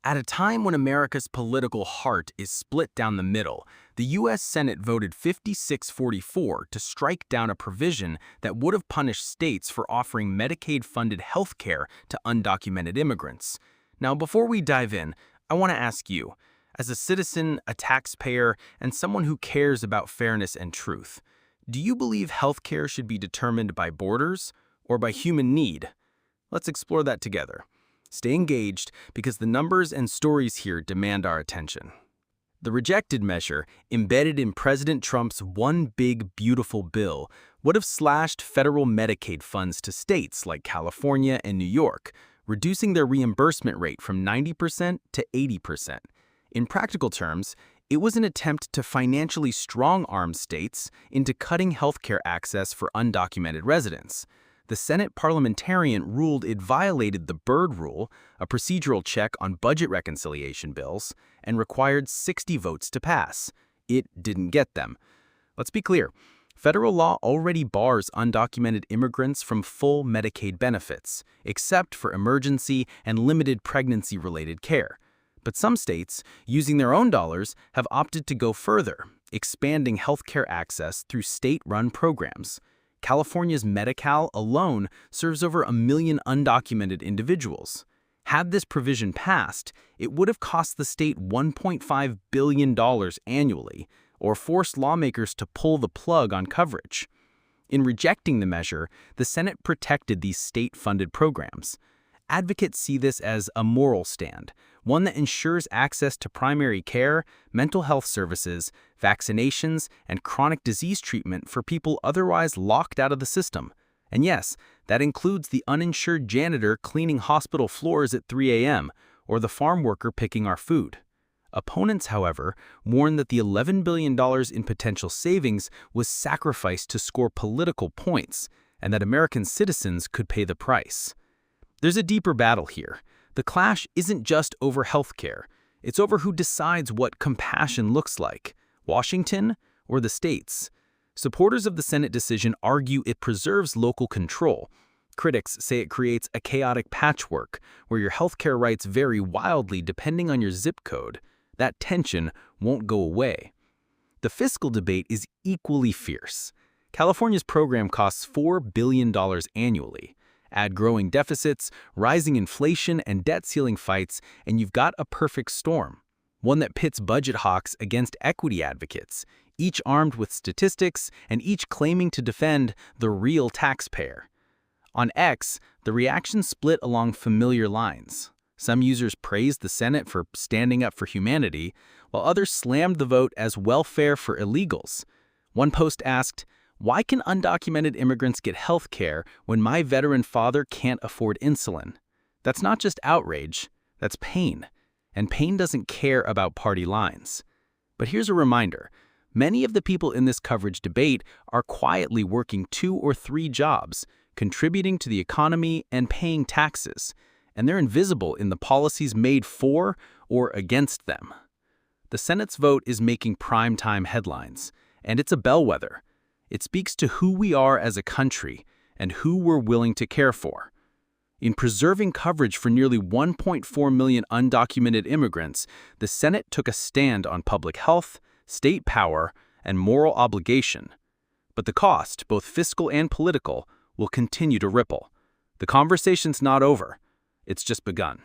At a time when America's political heart is split down the middle, the U.S. Senate voted 56-44 to strike down a provision that would have punished states for offering Medicaid-funded health care to undocumented immigrants. Now, before we dive in, I want to ask you, as a citizen, a taxpayer, and someone who cares about fairness and truth, do you believe health care should be determined by borders or by human need? Let's explore that together. Stay engaged because the numbers and stories here demand our attention. The rejected measure, embedded in President Trump's One Big Beautiful Bill, would have slashed federal Medicaid funds to states like California and New York, reducing their reimbursement rate from 90% to 80%. In practical terms, it was an attempt to financially strong-arm states into cutting healthcare access for undocumented residents. The Senate parliamentarian ruled it violated the Byrd Rule, a procedural check on budget reconciliation bills, and required 60 votes to pass. It didn't get them. Let's be clear. Federal law already bars undocumented immigrants from full Medicaid benefits, except for emergency and limited pregnancy-related care. But some states, using their own dollars, have opted to go further, expanding healthcare access through state-run programs. California's Medi-Cal alone serves over 1 million undocumented individuals. Had this provision passed, it would have cost the state $1.5 billion annually, or forced lawmakers to pull the plug on coverage. In rejecting the measure, the Senate protected these state-funded programs. Advocates see this as a moral stand, one that ensures access to primary care, mental health services, vaccinations, and chronic disease treatment for people otherwise locked out of the system. And yes, that includes the uninsured janitor cleaning hospital floors at 3 a.m. or the farm worker picking our food. Opponents, however, warn that the $11 billion in potential savings was sacrificed to score political points, and that American citizens could pay the price. There's a deeper battle here. The clash isn't just over healthcare. It's over who decides what compassion looks like, Washington or the states. Supporters of the Senate decision argue it preserves local control. Critics say it creates a chaotic patchwork where your healthcare rights vary wildly depending on your zip code. That tension won't go away. The fiscal debate is equally fierce. California's program costs $4 billion annually. Add growing deficits, rising inflation, and debt ceiling fights, and you've got a perfect storm. One that pits budget hawks against equity advocates, each armed with statistics and each claiming to defend the real taxpayer. On X, the reaction split along familiar lines. Some users praised the Senate for standing up for humanity, while others slammed the vote as welfare for illegals. One post asked, "Why can undocumented immigrants get health care when my veteran father can't afford insulin?" That's not just outrage, that's pain. And pain doesn't care about party lines. But here's a reminder. Many of the people in this coverage debate are quietly working 2 or 3 jobs, contributing to the economy and paying taxes. And they're invisible in the policies made for or against them. The Senate's vote is making primetime headlines, and it's a bellwether. It speaks to who we are as a country and who we're willing to care for. In preserving coverage for nearly 1.4 million undocumented immigrants, the Senate took a stand on public health, state power, and moral obligation. But the cost, both fiscal and political, will continue to ripple. The conversation's not over. It's just begun.